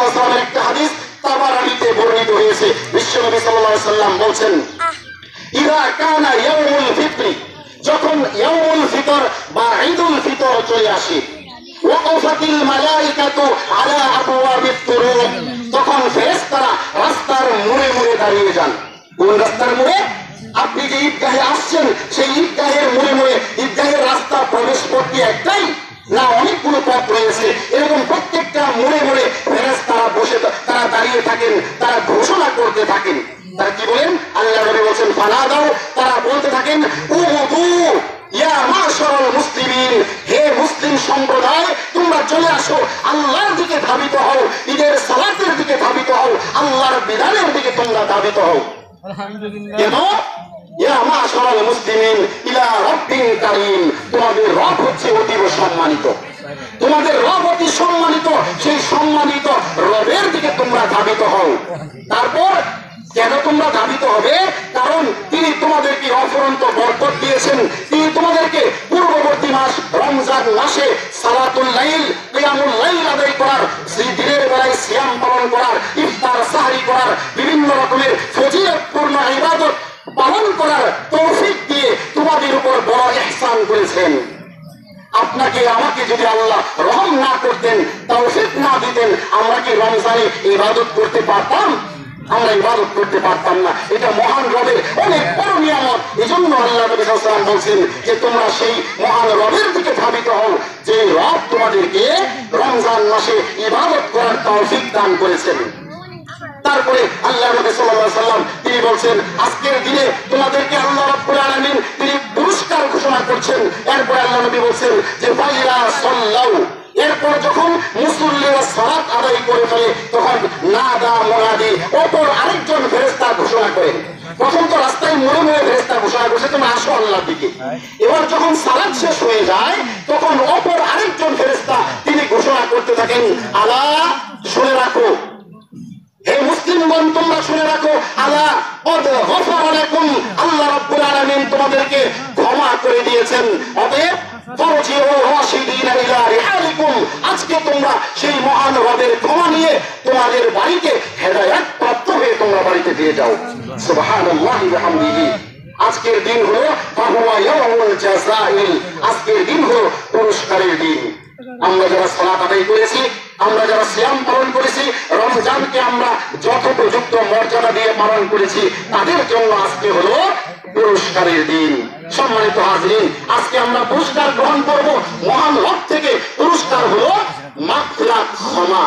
সাল্লাল্লাহু আলাইহি ওয়াসাল্লামের একটা হাদিস তাবারানীতে বর্ণিত হয়েছে। বিশ্বনবী সাল্লাল্লাহু আলাইহি ওয়াসাল্লাম বলছেন, ইযা কানা ইয়াউমুল ফিতর, যখন ইয়াউমুল ফিতর বা ঈদুল ফিতর চলে আসে, ওয়াকাফাতিল মালায়েকাতু আলা আবওয়াবিত তুরুক, তখন ফেরেশতারা রাস্তার মোড়ে মোড়ে দাঁড়িয়ে যান। কোন রাস্তার মোড়ে? আপনি যে ঈদগাহে আসছেন সেই ঈদগাহের মোড়ে মোড়ে, ঈদগাহের রাস্তা প্রবেশ পথটি একটাই না অনেকগুলো পথ রয়েছে? এরকম প্রত্যেকটা মোড়ে মোড়ে ফেরেশতারা বসে, তারা দাঁড়িয়ে থাকেন, তারা ঘোষণা করতে থাকেন। তারা কি বলেন? আল্লাহ নবী বলেন ফানাদাও, তারা বলতে থাকেন উযু ইয়া মাশারাল মুসলিমিন, হে মুসলিম সম্প্রদায়, তোমরা চলে আসো, আল্লাহর দিকে ধাবিত হও, ঈদের সালাতের দিকে ধাবিত হও, আল্লাহর বিধানের দিকে তোমরা ধাবিত হও। আলহামদুলিল্লাহ। কেন? ইয়া মাশারাল মুসলিমিন ইলা রাব্বিন কারীম, তোমাদের রব হচ্ছে অতীব সম্মানিত, তোমাদের রব অতি সম্মানিত, সেই সম্মানিত রবের দিকে তোমরা ধাবিত হও। তারপর কেন তোমরা ধাবিত হবে? কারণ তিনি তোমাদেরকে অফুরন্ত বরকত দিয়েছেন, তিনি তোমাদেরকে পূর্ববর্তী মাস রমজান মাসে সালাতুল লাইল, কিয়ামুল লাইল আদায় করার, দিনের বেলায় সিয়াম পালন করার, ইফতার সাহরি করার, বিভিন্ন রকমের ফজিলতপূর্ণ ইবাদত পালন করার তৌফিক দিয়ে তোমাদের উপর বড় ইহসান করেছেন। আপনাকে আমাকে যদি আল্লাহ রহম না করতেন, তৌফিক না দিতেন, আমরা কি রমজানে ইবাদত করতে পারতাম? আমরা ইবাদত করতে পারতাম না। এটা মহান রবের অনেক বড় নিয়ামত। এজন্য আল্লাহ নবী সাল্লাল্লাহু আলাইহি ওয়াসাল্লাম বলেন যে তোমরা সেই মহান রবের দিকে ধাবিত হও, যে রব তোমাদেরকে রমজান মাসে ইবাদত করার তৌফিক দান করেছেন। তারপরে আল্লাহ নবী সাল্লাল্লাহু আলাইহি ওয়াসাল্লাম তিনি বলছেন, আজকের দিনে তোমাদেরকে আল্লাহ রাব্বুল আলামিন তিনি পুরস্কার ঘোষণা করছেন। এরপর আল্লাহ নবী বলছেন যে ফাইলা সাল্লাউ, এরপর যখন মুসল্লিরা সালাত আদায় করে ফেলে তখন নাদা মুনাদি, অপর আরেকজন ফেরেশতা ঘোষণা করেন। প্রথম তো রাস্তায় মোড়ে মোড়ে ফেরেশতা ঘোষণা করছে তোমরা আসো আল্লাহর দিকে। এবার যখন সালাত শেষ হয়ে যায় তখন অপর আরেকজন ফেরেশতা তিনি ঘোষণা করতে থাকেন, আলা, শুনে রাখো, হে মুসলিমগণ তোমরা শুনে রাখো, আলা কদ গফারা লাকুম, আল্লাহ রাব্বুল আলামিন তোমাদেরকে ক্ষমা করে দিয়েছেন, অতএব ফারজিউ রাশিদিনা ইলা রিহালিকুম, আজকে তোমরা সেই মহান রবের ক্ষমা নিয়ে তোমাদের বাড়িতে হেদায়েত প্রাপ্ত হয়ে তোমরা বাড়িতে ফিরে যাও। সুবহানাল্লাহি ওয়া বিহামদিহি। আজকের দিন হলো ফাহুয়া ইয়াউমুল জাযাইল, আজকের দিন হলো পুরস্কারের দিন। আমরা যারা সালাত আদায় করেছি, আমরা যারা সিয়াম পালন করেছি, রমজানকে আমরা যথোপযুক্ত মর্যাদা দিয়ে পালন করেছি, তাদের জন্য আজকে হলো পুরস্কারের দিন। সম্মানিত হাজরিন, আজকে আমরা পুরস্কার গ্রহণ করব মহান রব থেকে। পুরস্কার হলো মাগফিরাত, ক্ষমা।